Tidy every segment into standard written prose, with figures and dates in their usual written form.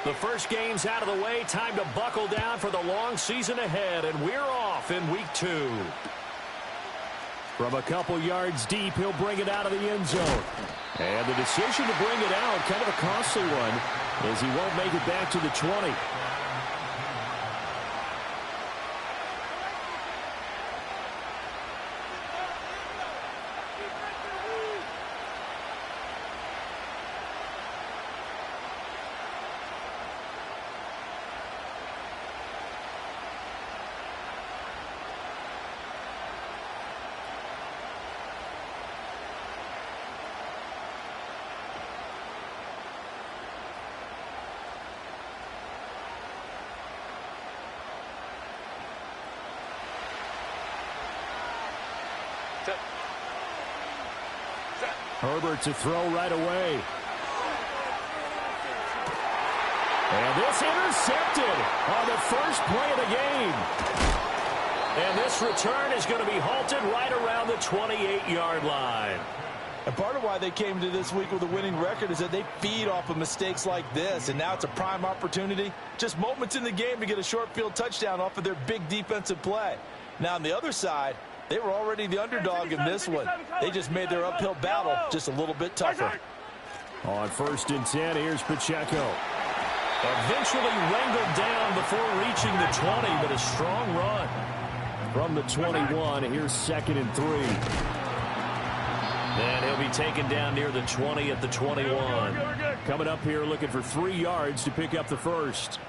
The first game's out of the way. Time to buckle down for the long season ahead, and we're off in week 2. From a couple yards deep, he'll bring it out of the end zone. And the decision to bring it out, kind of a costly one, as he won't make it back to the 20. Herbert to throw right away. And this intercepted on the first play of the game. And this return is going to be halted right around the 28-yard line. And part of why they came to this week with a winning record is that they feed off of mistakes like this. And now it's a prime opportunity. Just moments in the game to get a short field touchdown off of their big defensive play. Now on the other side, they were already the underdog in this one. They just made their uphill battle just a little bit tougher. On 1st and 10, here's Pacheco. Eventually wrangled down before reaching the 20, but a strong run. From the 21, here's 2nd and 3. And he'll be taken down near the 20 at the 21. Coming up here looking for 3 yards to pick up the first.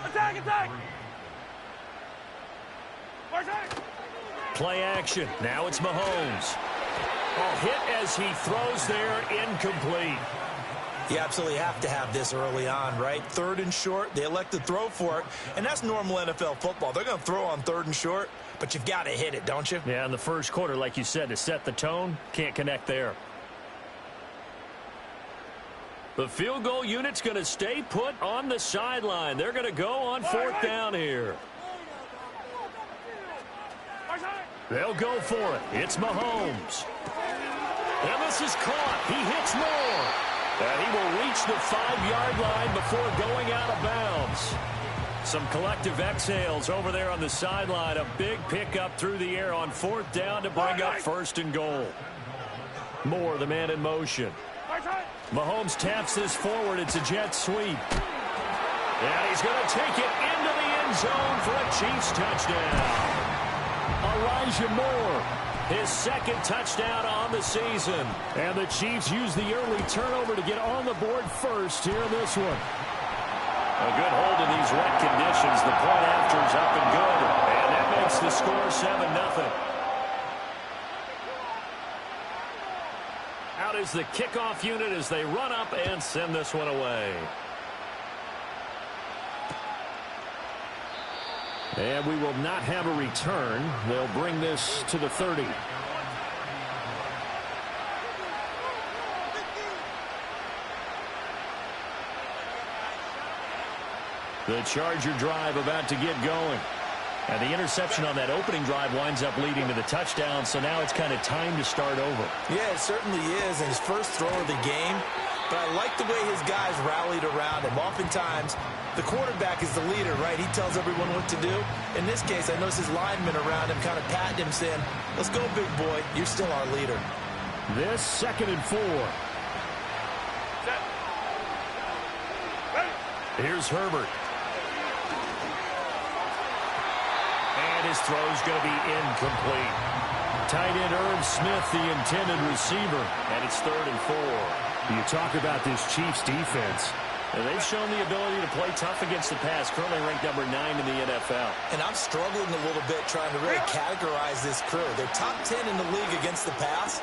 Attack, attack! Play action. Now it's Mahomes. Oh, hit as he throws there, incomplete. You absolutely have to have this early on, right? 3rd and short, they elect to throw for it, and that's normal NFL football. They're going to throw on 3rd and short, but you've got to hit it, don't you? Yeah, in the first quarter, like you said, to set the tone, can't connect there. The field goal unit's going to stay put on the sideline. They're going to go on 4th down here. They'll go for it. It's Mahomes. And this is caught. He hits more. And he will reach the 5-yard line before going out of bounds. Some collective exhales over there on the sideline. A big pickup through the air on 4th down to bring up 1st and goal. Moore, the man in motion. Mahomes taps this forward. It's a jet sweep. And he's going to take it into the end zone for a Chiefs touchdown. Elijah Moore, his 2nd touchdown on the season. And the Chiefs use the early turnover to get on the board first here in this one. A good hold in these wet conditions. The point after is up and good. And that makes the score 7-0. Out is the kickoff unit as they run up and send this one away. And we will not have a return. They'll bring this to the 30. The Charger drive about to get going. And the interception on that opening drive winds up leading to the touchdown, so now it's kind of time to start over. Yeah, it certainly is, and his first throw of the game. But I like the way his guys rallied around him. Oftentimes, the quarterback is the leader, right? He tells everyone what to do. In this case, I noticed his linemen around him kind of patting him, saying, let's go, big boy. You're still our leader. This 2nd and 4. Here's Herbert. And his throw's going to be incomplete. Tight end Irv Smith, the intended receiver. And it's 3rd and 4. You talk about this Chiefs defense. And they've shown the ability to play tough against the pass, currently ranked number 9 in the NFL. And I'm struggling a little bit trying to really categorize this crew. They're top 10 in the league against the pass,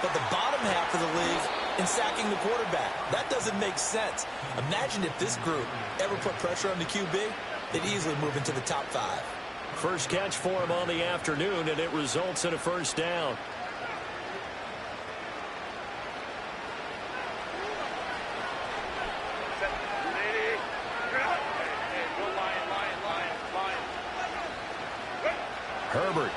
but the bottom half of the league in sacking the quarterback. That doesn't make sense. Imagine if this group ever put pressure on the QB, they'd easily move into the top 5. First catch for him on the afternoon, and it results in a 1st down. Herbert.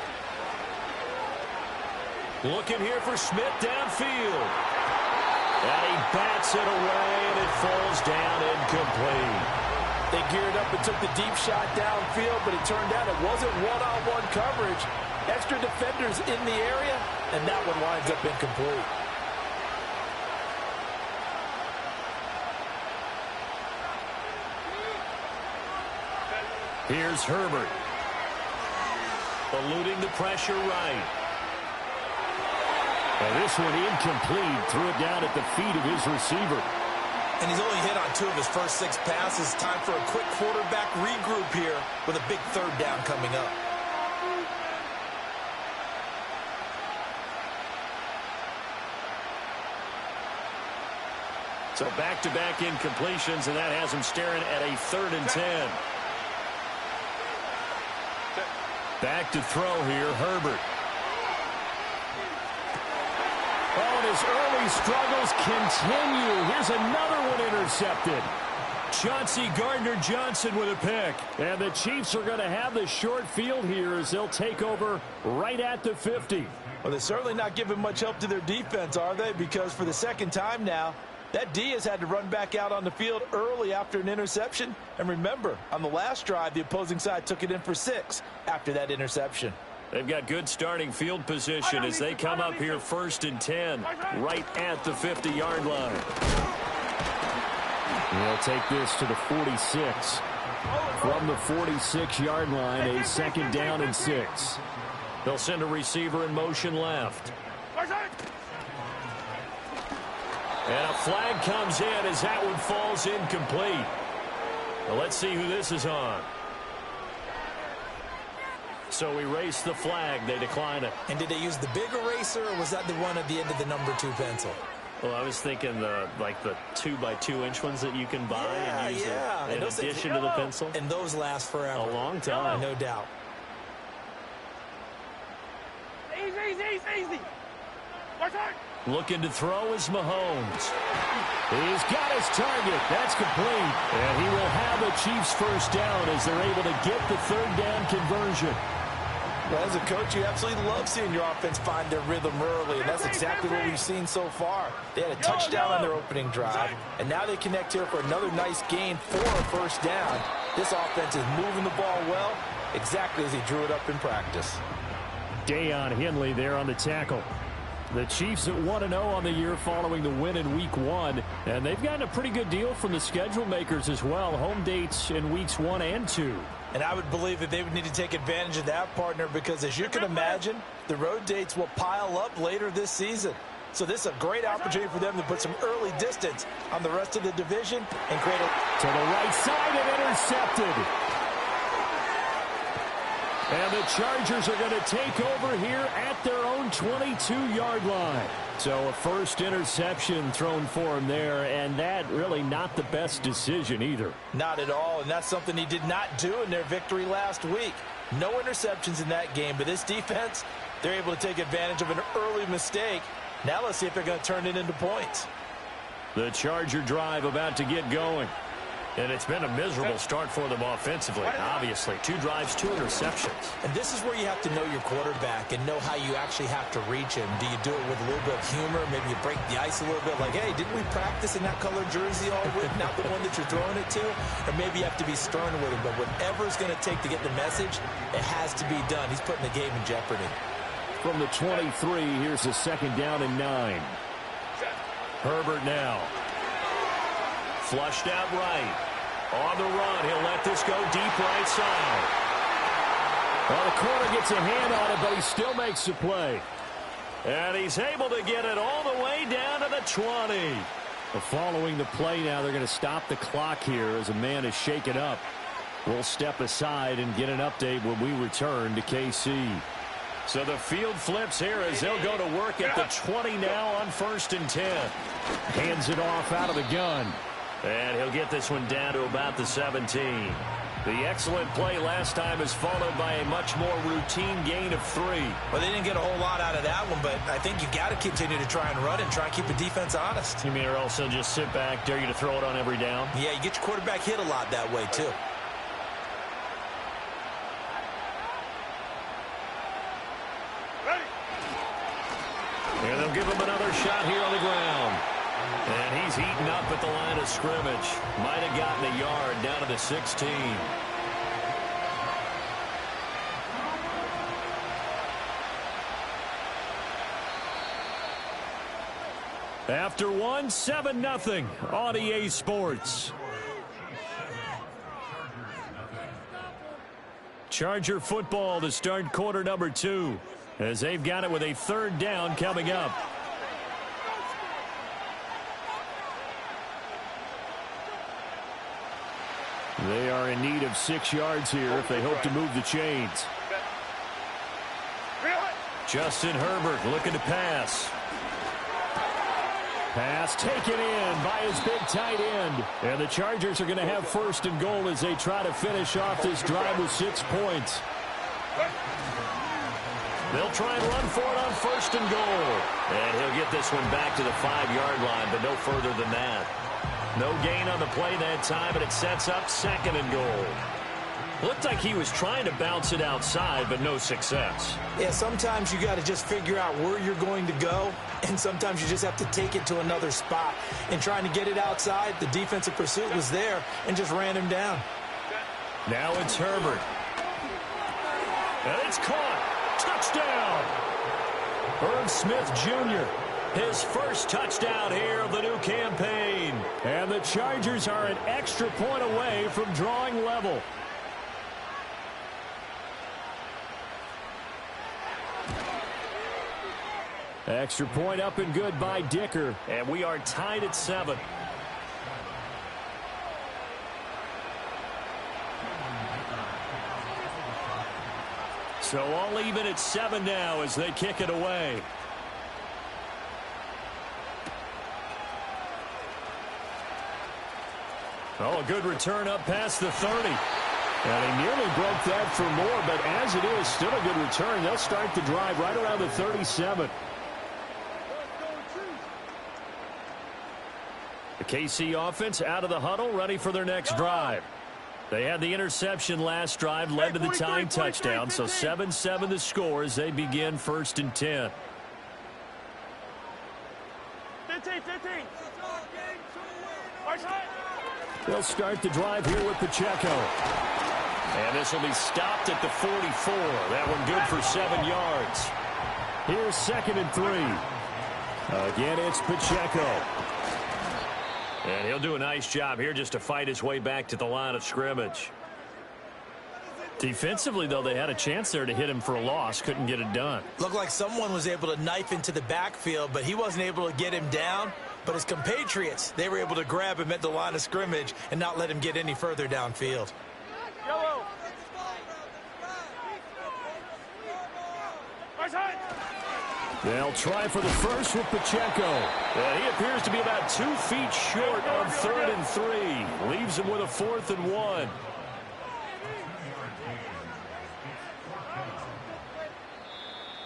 Looking here for Smith downfield. And he bats it away, and it falls down incomplete. They geared up and took the deep shot downfield, but it turned out it wasn't one-on-one coverage. Extra defenders in the area, and that one winds up incomplete. Here's Herbert. Eluding the pressure right. And this one incomplete. Threw it down at the feet of his receiver. And he's only hit on 2 of his first 6 passes. Time for a quick quarterback regroup here with a big 3rd down coming up. So back-to-back incompletions, and that has him staring at a 3rd and 10. Back to throw here, Herbert. Oh, and his early struggles continue. Here's another one intercepted. Chauncey Gardner-Johnson with a pick. And the Chiefs are going to have the short field here as they'll take over right at the 50. Well, they're certainly not giving much help to their defense, are they? Because for the 2nd time now, that D has had to run back out on the field early after an interception. And remember, on the last drive, the opposing side took it in for 6 after that interception. They've got good starting field position as they come up here 1st and 10, right at the 50-yard line. They'll take this to the 46. From the 46-yard line, a 2nd down and 6. They'll send a receiver in motion left. And a flag comes in as that one falls incomplete. Well, let's see who this is on. So erase the flag. They decline it. And did they use the big eraser, or was that the one at the end of the number 2 pencil? Well, I was thinking the 2x2-inch ones that you can buy and use in addition to the pencil. And those last forever. A long time. No doubt. Easy. Looking to throw is Mahomes. He's got his target. That's complete. And he will have the Chiefs 1st down as they're able to get the 3rd down conversion. Well, as a coach, you absolutely love seeing your offense find their rhythm early, and that's exactly what we've seen so far. They had a touchdown on their opening drive, and now they connect here for another nice gain for a 1st down. This offense is moving the ball well, exactly as he drew it up in practice. Deion Henley there on the tackle. The Chiefs at 1-0 on the year following the win in Week 1. And they've gotten a pretty good deal from the schedule makers as well. Home dates in Weeks 1 and 2. And I would believe that they would need to take advantage of that, partner, because as you can imagine, the road dates will pile up later this season. So this is a great opportunity for them to put some early distance on the rest of the division and create a... To the right side and intercepted. And the Chargers are going to take over here at their own 22-yard line. So a first interception thrown for him there, and that really not the best decision either. Not at all, and that's something he did not do in their victory last week. No interceptions in that game, but this defense, they're able to take advantage of an early mistake. Now let's see if they're going to turn it into points. The Charger drive about to get going. And it's been a miserable start for them offensively, obviously. 2 drives, 2 interceptions. And this is where you have to know your quarterback and know how you actually have to reach him. Do you do it with a little bit of humor? Maybe you break the ice a little bit, like, hey, didn't we practice in that colored jersey all week, not the one that you're throwing it to? Or maybe you have to be stern with him. But whatever it's going to take to get the message, it has to be done. He's putting the game in jeopardy. From the 23, here's a 2nd down and 9. Herbert now. Flushed out right. On the run, he'll let this go deep right side. Well, the corner gets a hand on it, but he still makes the play. And he's able to get it all the way down to the 20. Well, following the play now, they're going to stop the clock here as a man is shaken up. We'll step aside and get an update when we return to KC. So the field flips here as they'll go to work at the 20 now on 1st and 10. Hands it off out of the gun. And he'll get this one down to about the 17. The excellent play last time is followed by a much more routine gain of 3. Well, they didn't get a whole lot out of that one, but I think you got to continue to try and run and try and keep the defense honest. You mean or else they'll just sit back, dare you to throw it on every down? Yeah, you get your quarterback hit a lot that way, too. Ready. And they'll give him another shot here on the ground. And he's heating up at the line of scrimmage. Might have gotten a yard down to the 16. After one, 7-0 on EA Sports. Charger football to start quarter number 2, as they've got it with a 3rd down coming up. They are in need of 6 yards here if they hope to move the chains. Justin Herbert looking to pass. Pass taken in by his big tight end. And the Chargers are going to have 1st and goal as they try to finish off this drive with 6 points. They'll try and run for it on 1st and goal. And he'll get this one back to the 5-yard line, but no further than that. No gain on the play that time, but it sets up 2nd and goal. Looked like he was trying to bounce it outside, but no success. Yeah, sometimes you got to just figure out where you're going to go, and sometimes you just have to take it to another spot. And trying to get it outside, the defensive pursuit was there and just ran him down. Now it's Herbert. And it's caught. Touchdown. Herb Smith Jr., his 1st touchdown here of the new campaign. And the Chargers are an extra point away from drawing level. Extra point up and good by Dicker. And we are tied at 7. So all even at 7 now as they kick it away. Oh, a good return up past the 30. And he nearly broke that for more, but as it is, still a good return. They'll start the drive right around the 37. The KC offense out of the huddle, ready for their next drive. They had the interception last drive, led to the tying touchdown, so 7-7 the score as they begin 1st and 10. 15. They'll start the drive here with Pacheco. And this will be stopped at the 44. That one good for 7 yards. Here's 2nd and 3. Again, it's Pacheco. And he'll do a nice job here just to fight his way back to the line of scrimmage. Defensively, though, they had a chance there to hit him for a loss. Couldn't get it done. Looked like someone was able to knife into the backfield, but he wasn't able to get him down. But his compatriots, they were able to grab him at the line of scrimmage and not let him get any further downfield. Yellow. They'll try for the 1st with Pacheco. And he appears to be about 2 feet short on 3rd and 3. Leaves him with a 4th and 1.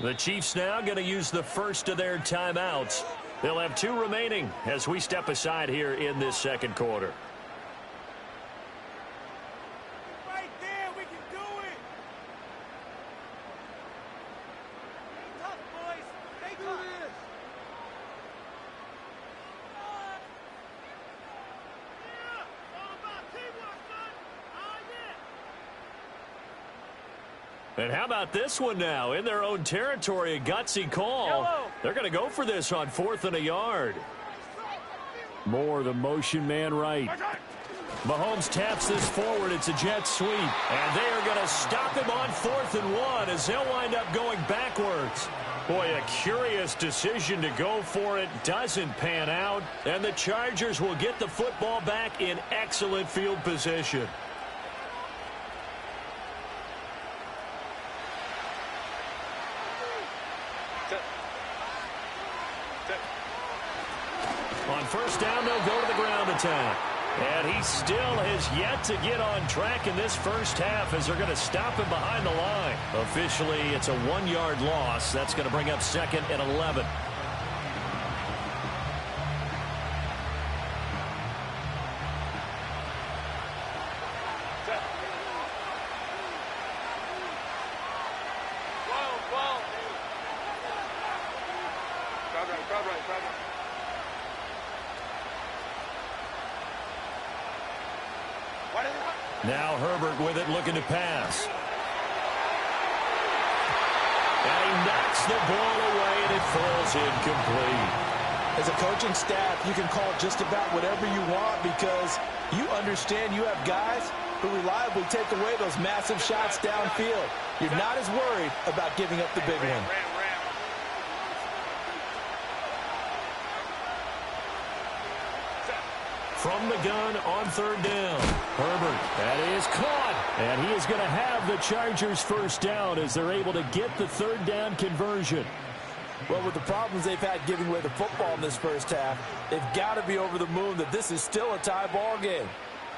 The Chiefs now going to use the 1st of their timeouts. They'll have 2 remaining as we step aside here in this 2nd quarter. Right there, we can do it. Tough, boys. Stay tough. Yeah, all about teamwork, son. And how about this one now? In their own territory, a gutsy call. Yellow. They're going to go for this on 4th and a yard. Moore, the motion man right. Mahomes taps this forward. It's a jet sweep. And they are going to stop him on 4th and 1 as they'll wind up going backwards. Boy, a curious decision to go for it. Doesn't pan out. And the Chargers will get the football back in excellent field position. On 1st down, they'll go to the ground attack. And he still has yet to get on track in this 1st half as they're going to stop him behind the line. Officially, it's a 1-yard loss. That's going to bring up 2nd and 11. Now Herbert with it, looking to pass. And he knocks the ball away, and it falls incomplete. As a coaching staff, you can call just about whatever you want because you understand you have guys who reliably take away those massive shots downfield. You're not as worried about giving up the big one. From the gun on third down. Herbert, that is caught. And he is going to have the Chargers first down as they're able to get the third down conversion. Well, with the problems they've had giving away the football in this first half, they've got to be over the moon that this is still a tie ball game.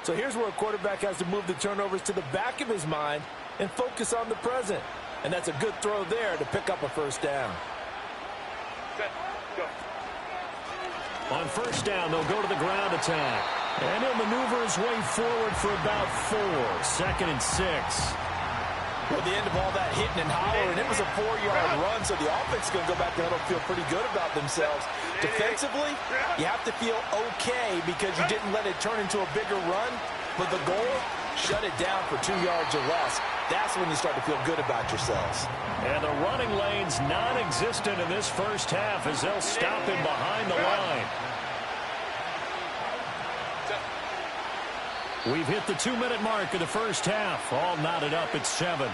So here's where a quarterback has to move the turnovers to the back of his mind and focus on the present. And that's a good throw there to pick up a first down. Set, go. On first down, they'll go to the ground attack. And he'll maneuver his way forward for about 4. 2nd and 6. Well, at the end of all that hitting and hollering, it was a 4-yard run, so the offense is going to go back to huddle and feel pretty good about themselves. Defensively, you have to feel okay because you didn't let it turn into a bigger run, but the goal, shut it down for 2 yards or less. That's when you start to feel good about yourselves. And the running lane's non-existent in this first half as they'll stop him behind the line. We've hit the 2-minute mark of the first half. All knotted up at 7.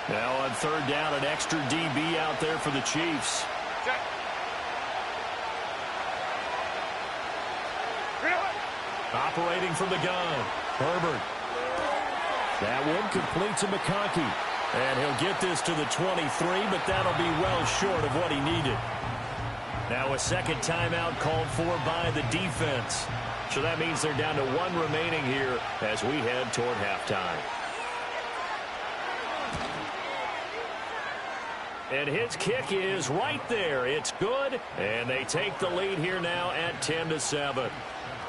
Now on third down, an extra DB out there for the Chiefs. Operating from the gun, Herbert. That one complete to McConkey. And he'll get this to the 23, but that'll be well short of what he needed. Now a second timeout called for by the defense. So that means they're down to 1 remaining here as we head toward halftime. And his kick is right there. It's good, and they take the lead here now at 10-7.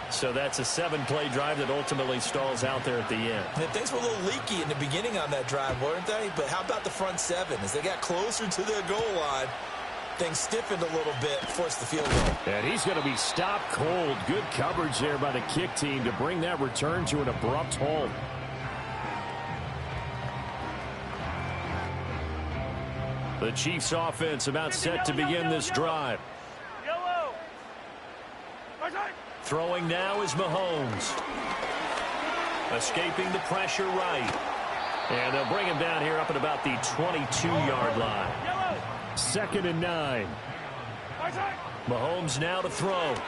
So that's a 7-play drive that ultimately stalls out there at the end. And things were a little leaky in the beginning on that drive, weren't they? But how about the front 7? As they got closer to their goal line, things stiffened a little bit, forced the field goal. And he's going to be stopped cold. Good coverage there by the kick team to bring that return to an abrupt halt. The Chiefs offense about set to begin this drive. Yellow. Throwing now is Mahomes. Escaping the pressure right. And they'll bring him down here up at about the 22-yard line. 2nd and 9. Mahomes now to throw. And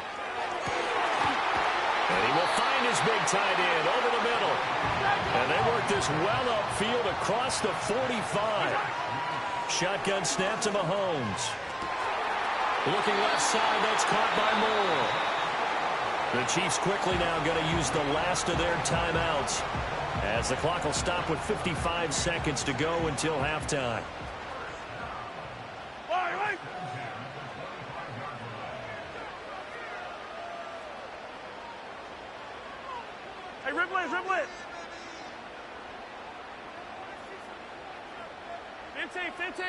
he will find his big tight end over the middle. And they work this well upfield across the 45. Shotgun snap to Mahomes. Looking left side, that's caught by Moore. The Chiefs quickly now going to use the last of their timeouts as the clock will stop with 55 seconds to go until halftime. Hey, ribble it. 15.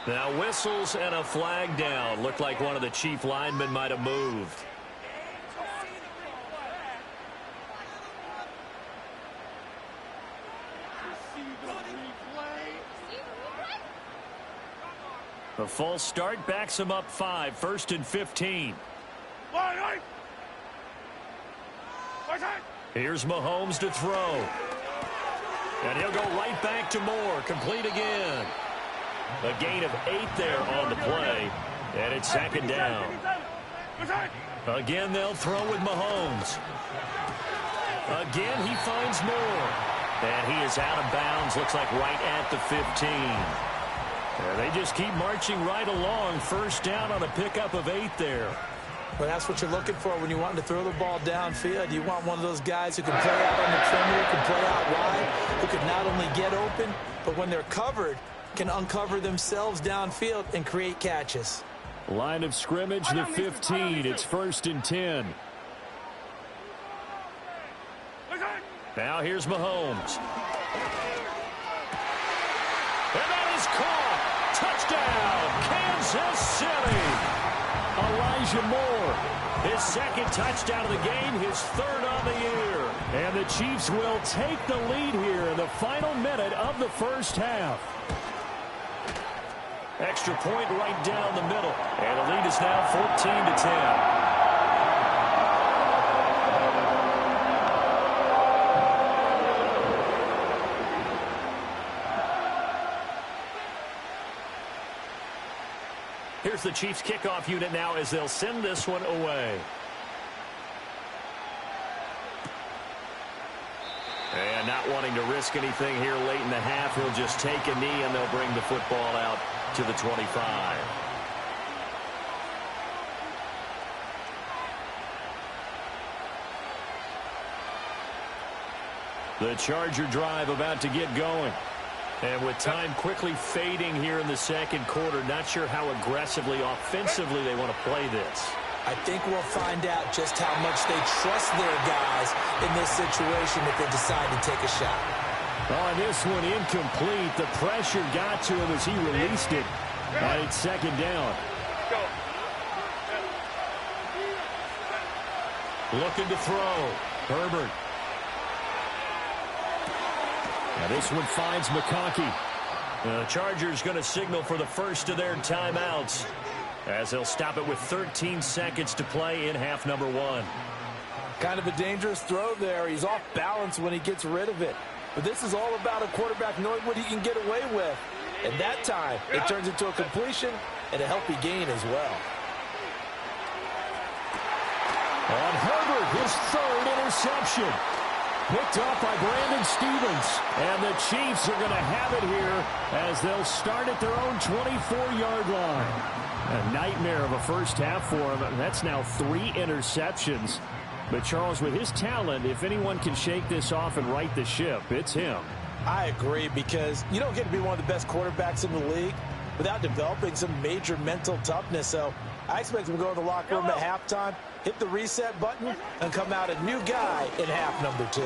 Now whistles and a flag down. Looked like one of the Chief linemen might have moved. The false start backs him up 5. 1st and 15. Here's Mahomes to throw. And he'll go right back to Moore. Complete again. A gain of 8 there on the play. And it's 2nd down. Again, they'll throw with Mahomes. Again, he finds Moore. And he is out of bounds. Looks like right at the 15. And they just keep marching right along. First down on a pickup of 8 there. Well, that's what you're looking for when you want to throw the ball downfield. You want one of those guys who can play out on the perimeter, can play out wide, who can not only get open, but when they're covered, can uncover themselves downfield and create catches. Line of scrimmage, the 15. It's 1st and 10. Now here's Mahomes. And that is caught. Touchdown, Kansas City. Elijah Moore, his second touchdown of the game, his third on the year. And the Chiefs will take the lead here in the final minute of the first half. Extra point right down the middle. And the lead is now 14-10. Here's the Chiefs kickoff unit now as they'll send this one away. And not wanting to risk anything here late in the half, he'll just take a knee and they'll bring the football out to the 25. The Charger drive about to get going. And with time quickly fading here in the second quarter, not sure how aggressively, offensively they want to play this. I think we'll find out just how much they trust their guys in this situation if they decide to take a shot. On this one, incomplete. The pressure got to him as he released it. And it's second down. Looking to throw. Herbert. Now this one finds McConkey. The Chargers going to signal for the first of their timeouts as they'll stop it with 13 seconds to play in half number one. Kind of a dangerous throw there. He's off balance when he gets rid of it. But this is all about a quarterback knowing what he can get away with. And that time, it turns into a completion and a healthy gain as well. On Herbert, his third interception. Picked off by Brandon Stevens. And the Chiefs are going to have it here as they'll start at their own 24-yard line. A nightmare of a first half for him. That's now 3 interceptions. But Charles, with his talent, if anyone can shake this off and right the ship, it's him. I agree, because you don't get to be one of the best quarterbacks in the league without developing some major mental toughness. So I expect him to go in the locker room at halftime, hit the reset button, and come out a new guy in half number 2.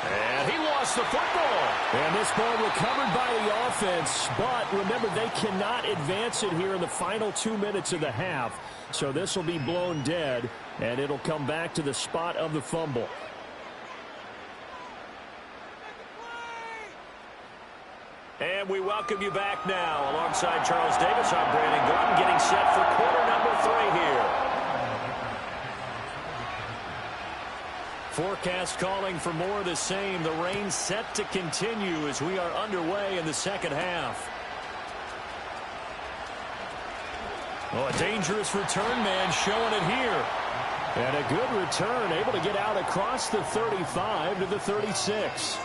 And he lost the football. And this ball recovered by the offense. But remember, they cannot advance it here in the final 2 minutes of the half. So this will be blown dead, and it'll come back to the spot of the fumble. And we welcome you back now. Alongside Charles Davis, I'm Brandon Gordon, getting set for quarter number 3 here. Forecast calling for more of the same. The rain set to continue as we are underway in the second half. Oh, a dangerous return man showing it here. And a good return, able to get out across the 35 to the 36.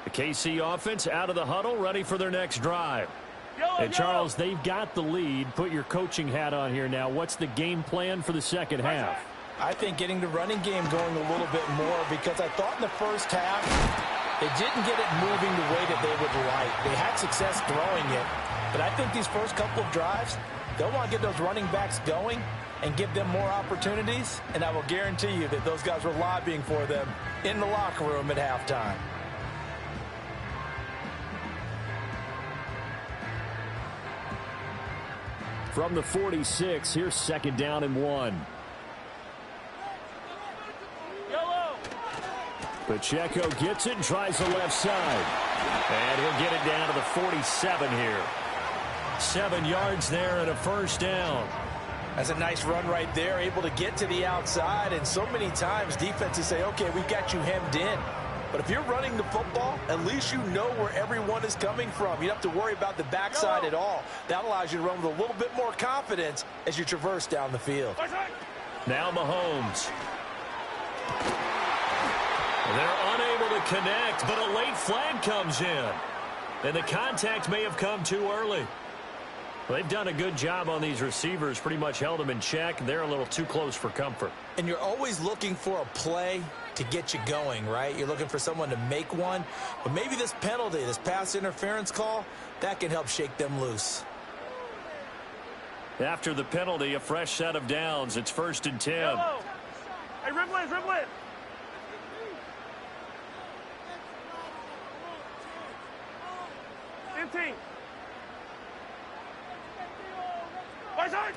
The KC offense out of the huddle, ready for their next drive. And Charles, they've got the lead. Put your coaching hat on here now. What's the game plan for the second half? I think getting the running game going a little bit more, because I thought in the first half they didn't get it moving the way that they would like. They had success throwing it, but I think these first couple of drives, they'll want to get those running backs going and give them more opportunities, and I will guarantee you that those guys were lobbying for them in the locker room at halftime. From the 46, here's second down and 1. Pacheco gets it and tries the left side. And he'll get it down to the 47 here. 7 yards there and a first down. That's a nice run right there, able to get to the outside. And so many times defenses say, okay, we've got you hemmed in. But if you're running the football, at least you know where everyone is coming from. You don't have to worry about the backside at all. That allows you to run with a little bit more confidence as you traverse down the field. Now Mahomes. They're unable to connect, but a late flag comes in. And the contact may have come too early. They've done a good job on these receivers, pretty much held them in check. They're a little too close for comfort. And you're always looking for a play to get you going, right? You're looking for someone to make one. But maybe this penalty, this pass interference call, that can help shake them loose. After the penalty, a fresh set of downs. It's 1st and 10. Yellow. Hey, Riblet, Riblet. Team. Right side.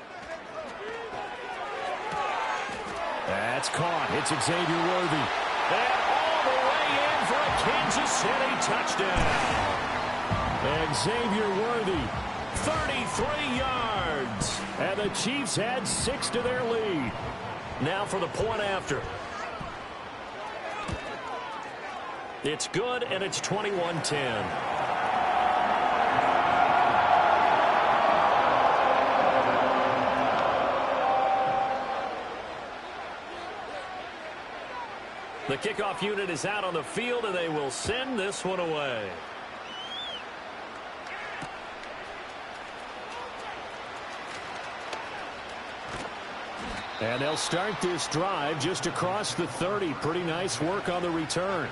That's caught. It's Xavier Worthy. And all the way in for a Kansas City touchdown. And Xavier Worthy, 33 yards. And the Chiefs add 6 to their lead. Now for the point after. It's good, and it's 21-10. The kickoff unit is out on the field, and they will send this one away. And they'll start this drive just across the 30. Pretty nice work on the return.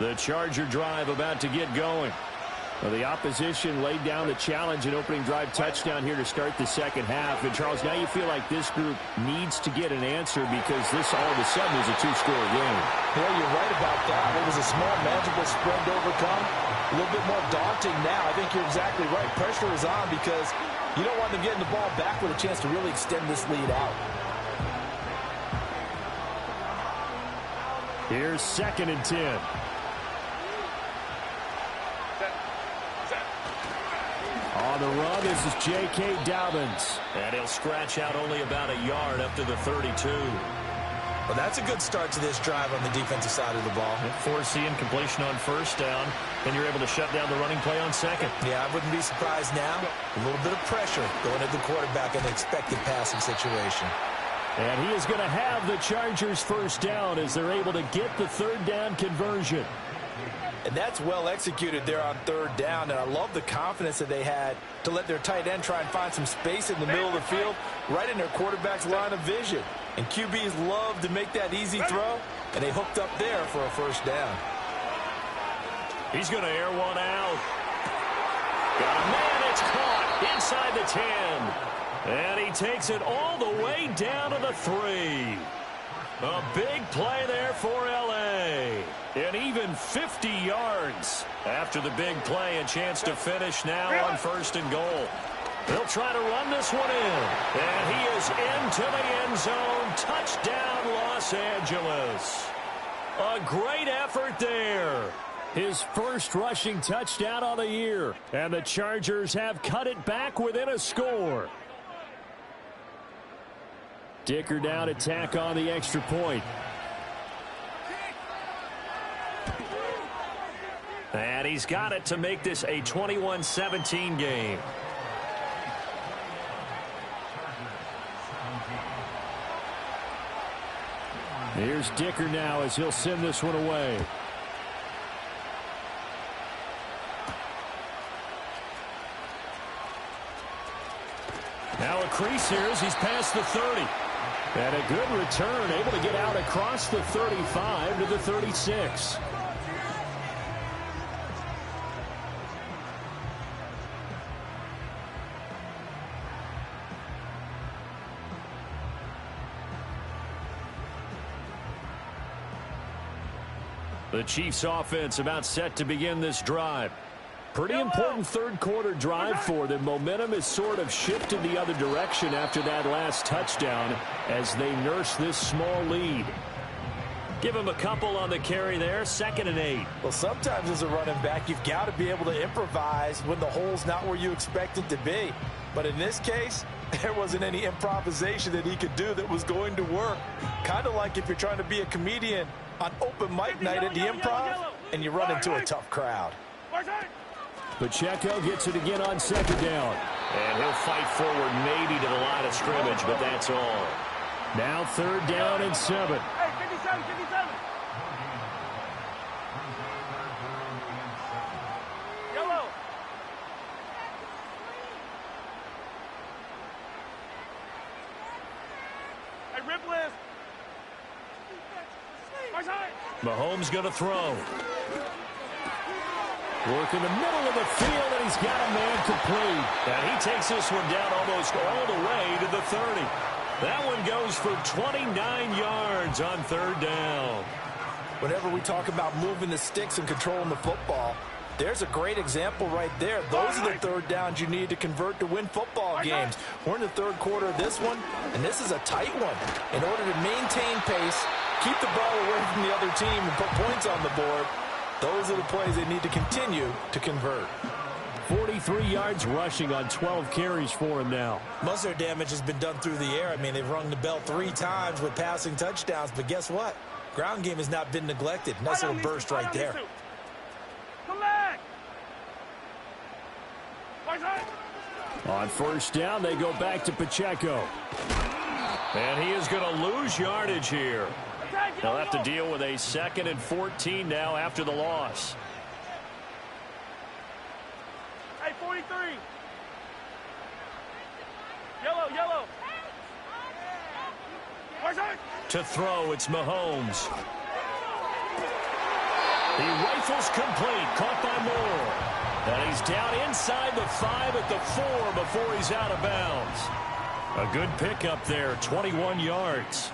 The Charger drive about to get going. Well, the opposition laid down the challenge and opening drive touchdown here to start the second half. And, Charles, now you feel like this group needs to get an answer because this all of a sudden is a two-score game. Yeah, you're right about that. It was a small, manageable spread to overcome. A little bit more daunting now. I think you're exactly right. Pressure is on because you don't want them getting the ball back with a chance to really extend this lead out. Here's 2nd and 10. On the run, this is J.K. Dobbins. And he'll scratch out only about a yard up to the 32. Well, that's a good start to this drive on the defensive side of the ball. Forcing completion on 1st down, and you're able to shut down the running play on 2nd. Yeah, I wouldn't be surprised now. A little bit of pressure going at the quarterback in the expected passing situation. And he is going to have the Chargers 1st down as they're able to get the 3rd down conversion. And that's well executed there on 3rd down. And I love the confidence that they had to let their tight end try and find some space in the middle of the field, right in their quarterback's line of vision. And QBs love to make that easy throw, and they hooked up there for a 1st down. He's going to air one out. Got a man, it's caught inside the 10. And he takes it all the way down to the 3. A big play there for L.A. And even 50 yards after the big play. A chance to finish now on 1st and goal. They'll try to run this one in. And he is into the end zone. Touchdown, Los Angeles. A great effort there. His first rushing touchdown on the year. And the Chargers have cut it back within a score. Dicker down to tack on the extra point. And he's got it to make this a 21-17 game. Here's Dicker now as he'll send this one away. Now a crease here as he's past the 30. And a good return, able to get out across the 35 to the 36. The Chiefs offense about set to begin this drive. Pretty important 3rd quarter drive for them. Momentum has sort of shifted the other direction after that last touchdown as they nurse this small lead. Give him a couple on the carry there. 2nd and 8. Well, sometimes as a running back, you've got to be able to improvise when the hole's not where you expect it to be. But in this case, there wasn't any improvisation that he could do that was going to work. Kind of like if you're trying to be a comedian on open mic night at the Improv and you run into a tough crowd. Pacheco gets it again on 2nd down. And he'll fight forward maybe to the of scrimmage, but that's all. Now 3rd down and 7. Hey, 57, 57. Yellow. Hey, rip list. Mahomes going to throw. Work in the middle of the field, and he's got a man complete. And he takes this one down almost all the way to the 30. That one goes for 29 yards on 3rd down. Whenever we talk about moving the sticks and controlling the football, there's a great example right there. Those are the 3rd downs you need to convert to win football games. We're in the 3rd quarter of this one, and this is a tight one. In order to maintain pace, keep the ball away from the other team, and put points on the board, those are the plays they need to continue to convert. 43 yards rushing on 12 carries for him now. Most of their damage has been done through the air. I mean, they've rung the bell 3 times with passing touchdowns, but guess what? Ground game has not been neglected. Nice little burst right there. Come back. On 1st down, they go back to Pacheco. And he is going to lose yardage here. They'll have to deal with a 2nd and 14 now after the loss. Hey, 43. Yellow, yellow. To throw, it's Mahomes. He rifles complete, caught by Moore. And he's down inside the 5 at the 4 before he's out of bounds. A good pickup there, 21 yards.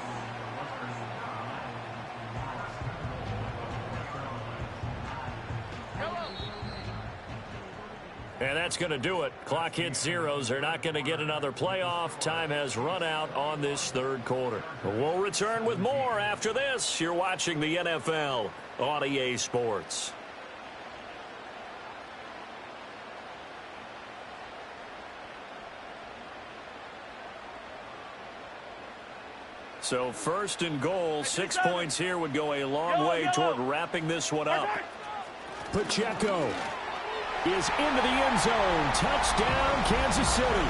And that's going to do it. Clock hits zeros. They're not going to get another playoff. Time has run out on this 3rd quarter. We'll return with more after this. You're watching the NFL on EA Sports. So 1st and goal, 6 points here would go a long way toward wrapping this one up. Pacheco is into the end zone. Touchdown, Kansas City.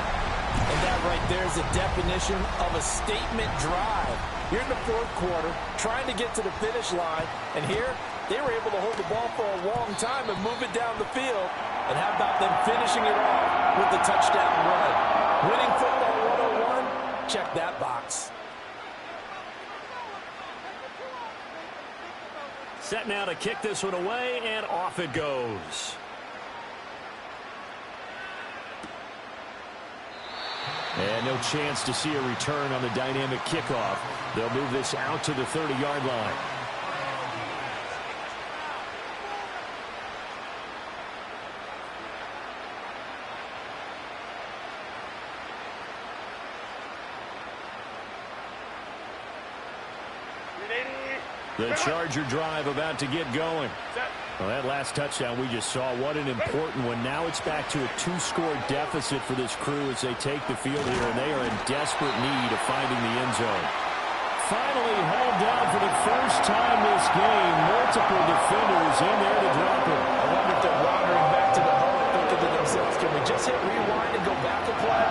And that right there is the definition of a statement drive. You're in the 4th quarter, trying to get to the finish line, and here they were able to hold the ball for a long time and move it down the field. And how about them finishing it off with the touchdown run? Winning football 101, check that box. Set now to kick this one away, and off it goes. And no chance to see a return on the dynamic kickoff. They'll move this out to the 30-yard line. The Charger drive about to get going. Well, that last touchdown we just saw, what an important one. Now it's back to a 2-score deficit for this crew as they take the field here, and they are in desperate need of finding the end zone. Finally hauled down for the first time this game. Multiple defenders in there to drop him. I wonder if they're wandering back to the home thinking to themselves, can we just hit rewind and go back a play?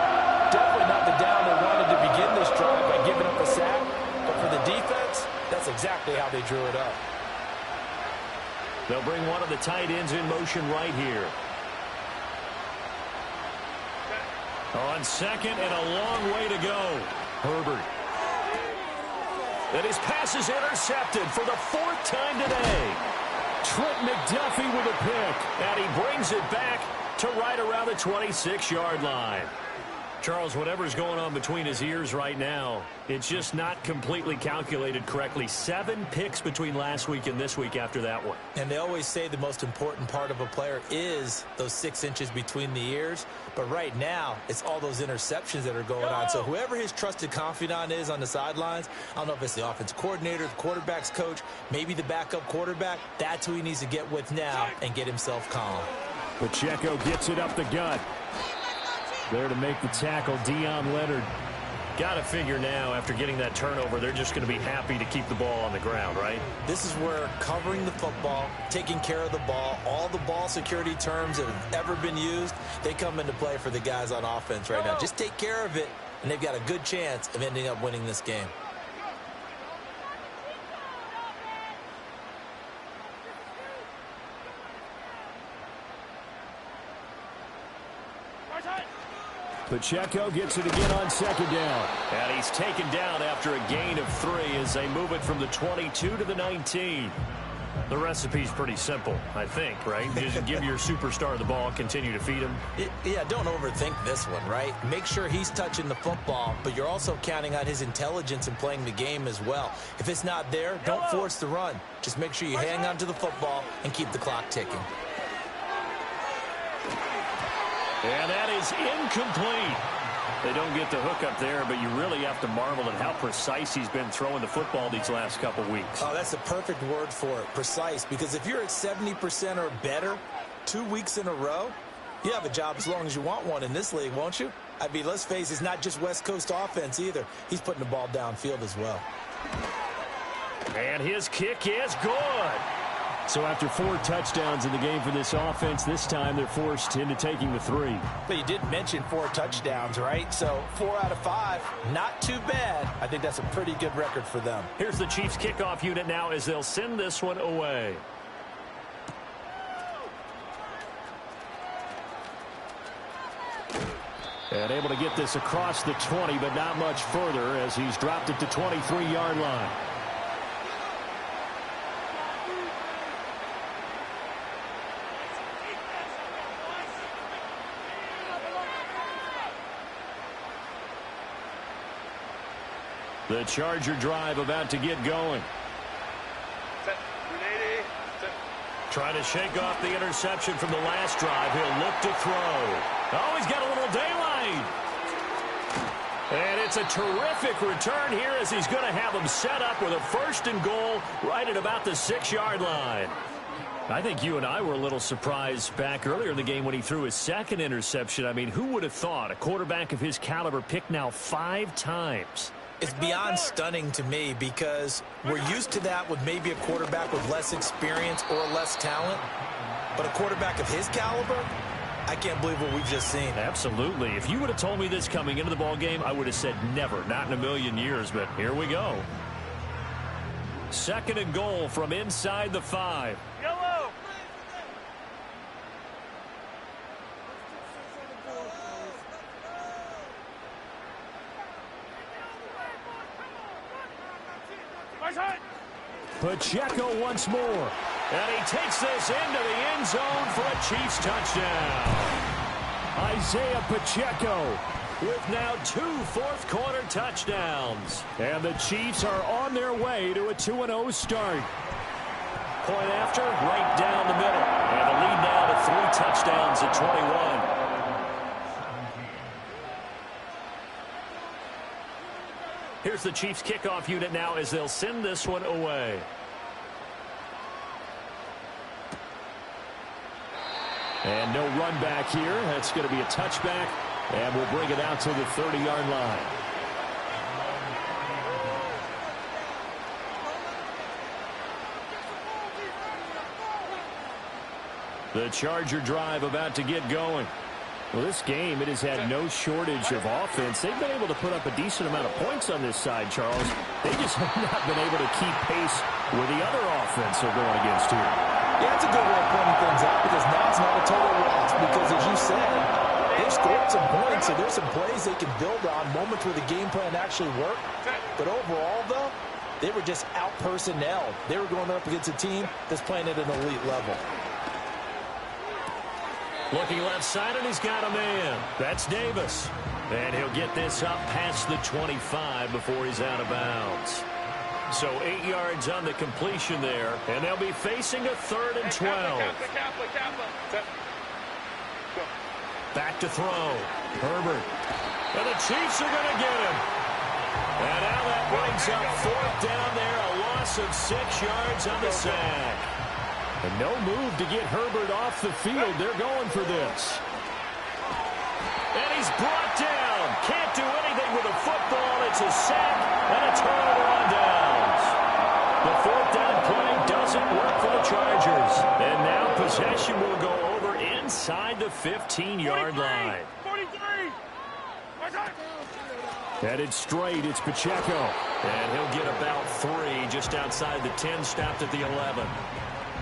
Definitely not the down they wanted to begin this drive by giving up a sack. But for the defense, that's exactly how they drew it up. They'll bring one of the tight ends in motion right here. On 2nd and a long way to go. Herbert. And his pass is intercepted for the 4th time today. Trent McDuffie with a pick. And he brings it back to right around the 26-yard line. Charles, whatever's going on between his ears right now, it's just not completely calculated correctly. 7 picks between last week and this week after that one. And they always say the most important part of a player is those 6 inches between the ears. But right now, it's all those interceptions that are going on. So whoever his trusted confidant is on the sidelines, I don't know if it's the offensive coordinator, the quarterback's coach, maybe the backup quarterback, that's who he needs to get with now and get himself calm. Pacheco gets it up the gut. There to make the tackle, Deion Leonard. Got to figure now, after getting that turnover, they're just going to be happy to keep the ball on the ground, right? This is where covering the football, taking care of the ball, all the ball security terms that have ever been used, they come into play for the guys on offense right now. Just take care of it, and they've got a good chance of ending up winning this game. Pacheco gets it again on second down. And he's taken down after a gain of 3 as they move it from the 22 to the 19. The recipe's pretty simple, I think, right? Just give your superstar the ball, continue to feed him. Yeah, don't overthink this one, right? Make sure he's touching the football, but you're also counting on his intelligence in playing the game as well. If it's not there, don't force the run. Just make sure you hang on to the football and keep the clock ticking. And that is incomplete. They don't get the hook up there, but you really have to marvel at how precise he's been throwing the football these last couple weeks. Oh, that's the perfect word for it, precise, because if you're at 70% or better 2 weeks in a row, you have a job as long as you want one in this league, won't you? I mean, let's face it, it's not just West Coast offense either. He's putting the ball downfield as well. And his kick is good. So after 4 touchdowns in the game for this offense, this time they're forced into taking the 3. But you did mention 4 touchdowns, right? So 4 out of 5, not too bad. I think that's a pretty good record for them. Here's the Chiefs kickoff unit now as they'll send this one away. And able to get this across the 20, but not much further as he's dropped it to 23-yard line. The Charger drive about to get going. Trying to shake off the interception from the last drive. He'll look to throw. Oh, he's got a little daylight. And it's a terrific return here as he's going to have him set up with a 1st and goal right at about the 6-yard line. I think you and I were a little surprised back earlier in the game when he threw his 2nd interception. I mean, who would have thought a quarterback of his caliber picked now 5 times? It's beyond stunning to me because we're used to that with maybe a quarterback with less experience or less talent. But a quarterback of his caliber, I can't believe what we've just seen. Absolutely. If you would have told me this coming into the ball game, I would have said never, not in a million years. But here we go. 2nd and goal from inside the 5. Yellow. Pacheco once more. And he takes this into the end zone for a Chiefs touchdown. Isaiah Pacheco with now 2 fourth-quarter touchdowns. And the Chiefs are on their way to a 2-0 start. Point after, right down the middle. And the lead now to 3 touchdowns at 21. Here's the Chiefs kickoff unit now as they'll send this one away. And no run back here. That's going to be a touchback. And we'll bring it out to the 30-yard line. The Charger drive about to get going. Well, this game, it has had no shortage of offense. They've been able to put up a decent amount of points on this side, Charles. They just have not been able to keep pace with the other offense they're going against here. Yeah, it's a good way of pointing things out because now it's not a total loss because, as you said, they've scored some points, so there's some plays they can build on, moments where the game plan actually worked. But overall, though, they were just out-personnelled. They were going up against a team that's playing at an elite level. Looking left side, and he's got a man. That's Davis. And he'll get this up past the 25 before he's out of bounds. So 8 yards on the completion there, and they'll be facing a 3rd and 12. Back to throw. Herbert. And the Chiefs are going to get him. And now that brings up 4th down there, a loss of 6 yards on the sack. And no move to get Herbert off the field. They're going for this. And he's brought down. Can't do anything with the football. It's a sack and a turnover on downs. The 4th down play doesn't work for the Chargers. And now possession will go over inside the 15-yard line. 43. Headed straight, it's Pacheco. And he'll get about 3 just outside the 10, stopped at the 11.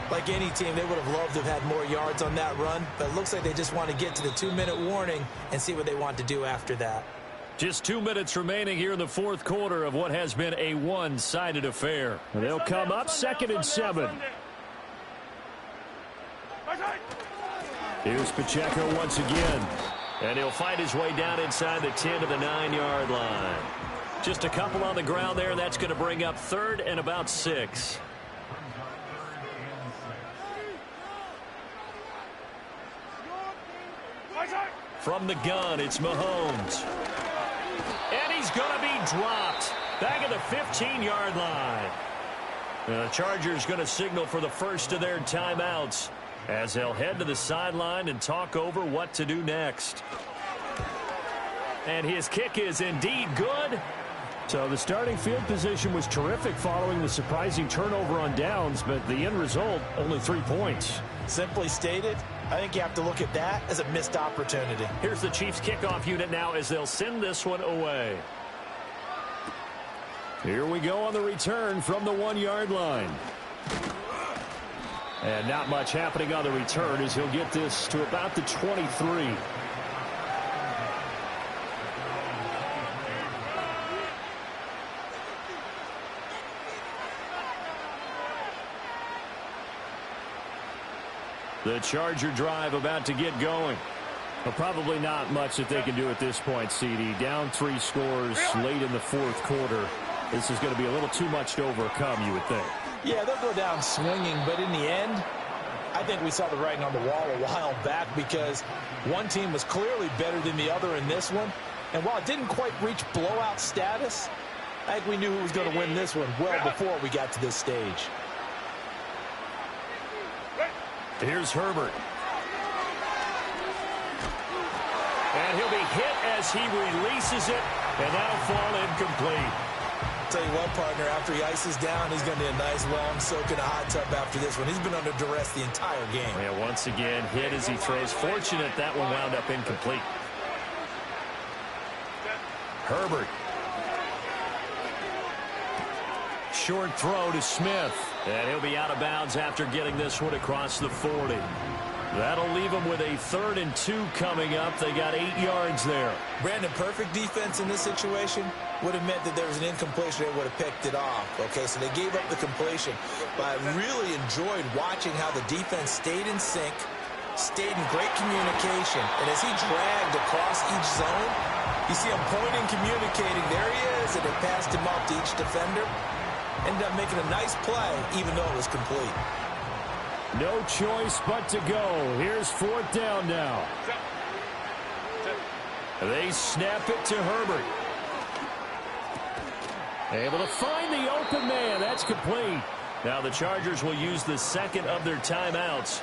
Like any team, they would have loved to have had more yards on that run, but it looks like they just want to get to the 2-minute warning and see what they want to do after that. Just 2 minutes remaining here in the fourth quarter of what has been a one-sided affair. They'll come up 2nd and 7. Here's Pacheco once again. And he'll fight his way down inside the 10 to the 9-yard line. Just a couple on the ground there. That's going to bring up 3rd and about 6. From the gun, it's Mahomes. And he's going to be dropped. Back at the 15-yard line. The Chargers going to signal for the first of their timeouts as they'll head to the sideline and talk over what to do next. And his kick is indeed good. So the starting field position was terrific following the surprising turnover on downs, but the end result, only 3 points. Simply stated, I think you have to look at that as a missed opportunity. Here's the Chiefs kickoff unit now as they'll send this one away. Here we go on the return from the 1-yard line. And not much happening on the return as he'll get this to about the 23. The Charger drive about to get going. Well, probably not much that they can do at this point, CD. Down 3 scores late in the fourth quarter. This is going to be a little too much to overcome, you would think. Yeah, they'll go down swinging, but in the end, I think we saw the writing on the wall a while back because one team was clearly better than the other in this one. And while it didn't quite reach blowout status, I think we knew who was going to win this one well before we got to this stage. Here's Herbert. And he'll be hit as he releases it, and that'll fall incomplete. Tell you what, partner, after he ices down, he's going to need a nice long soak in a hot tub after this one. He's been under duress the entire game. Yeah, once again, hit as he throws. Fortunate that one wound up incomplete. Herbert. Short throw to Smith. And he'll be out of bounds after getting this one across the 40. That'll leave them with a 3rd and 2 coming up. They got 8 yards there. Brandon, perfect defense in this situation would have meant that there was an incompletion. They would have picked it off. Okay, so they gave up the completion. But I really enjoyed watching how the defense stayed in sync, stayed in great communication. And as he dragged across each zone, you see him pointing, communicating. There he is, and they passed him off to each defender. Ended up making a nice play, even though it was complete. No choice but to go. Here's 4th down now. They snap it to Herbert. Able to find the open man. That's complete. Now the Chargers will use the 2nd of their timeouts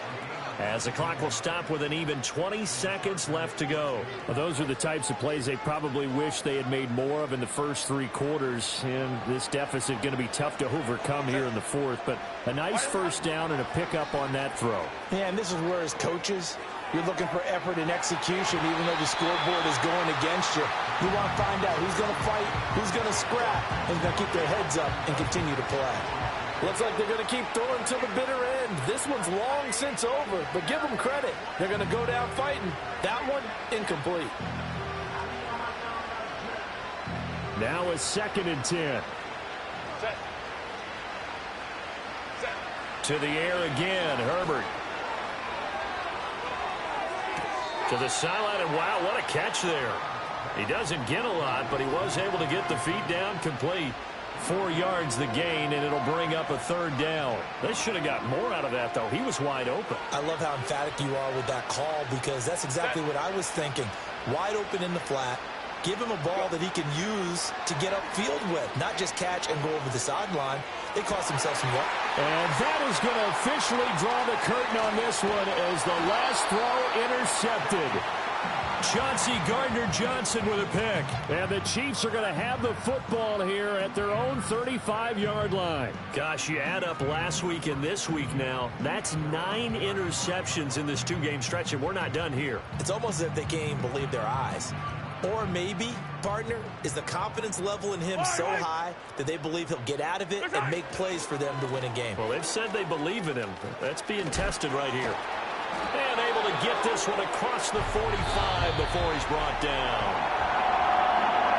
as the clock will stop with an even 20 seconds left to go. Well, those are the types of plays they probably wish they had made more of in the first 3 quarters. And this deficit going to be tough to overcome here in the 4th. But a nice first down and a pickup on that throw. Yeah, and this is where as coaches, you're looking for effort and execution even though the scoreboard is going against you. You want to find out who's going to fight, who's going to scrap, and going to keep their heads up and continue to play. Looks like they're going to keep throwing to the bitter end. This one's long since over, but give them credit. They're going to go down fighting. That one, incomplete. Now a 2nd and 10. To the air again, Herbert. To the sideline, and wow, what a catch there. He doesn't get a lot, but he was able to get the feet down complete. 4 yards the gain, and it'll bring up a 3rd down. They should have got more out of that, though. He was wide open. I love how emphatic you are with that call because that's exactly what I was thinking. Wide open in the flat. Give him a ball that he can use to get upfield with, not just catch and go over the sideline. They cost themselves some work. And that is going to officially draw the curtain on this one as the last throw intercepted. Chauncey Gardner-Johnson with a pick. And the Chiefs are going to have the football here at their own 35-yard line. Gosh, you add up last week and this week now. That's 9 interceptions in this 2-game stretch, and we're not done here. It's almost as if they can't even believe their eyes. Or maybe partner is the confidence level in him so high that they believe he'll get out of it and make plays for them to win a game. Well, they've said they believe in him. That's being tested right here. And able to get this one across the 45 before he's brought down.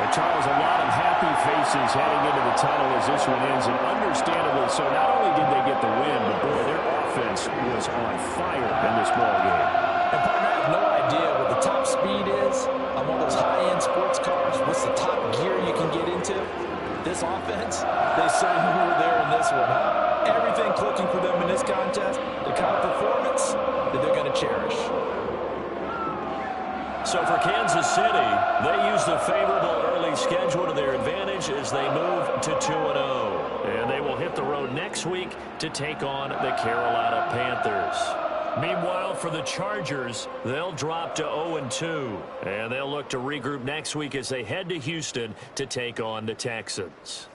And Charles, a lot of happy faces heading into the tunnel as this one ends, and understandably so. Not only did they get the win, but boy, their offense was on fire in this ball game. And partner, I have no idea what the top speed is on one of those high-end sports cars. What's the top gear you can get into? This offense, they certainly were there in this one, huh? Everything clicking for them in this contest, the kind of performance that they're going to cherish. So for Kansas City, they use the favorable early schedule to their advantage as they move to 2-0. And they will hit the road next week to take on the Carolina Panthers. Meanwhile, for the Chargers, they'll drop to 0-2. And they'll look to regroup next week as they head to Houston to take on the Texans.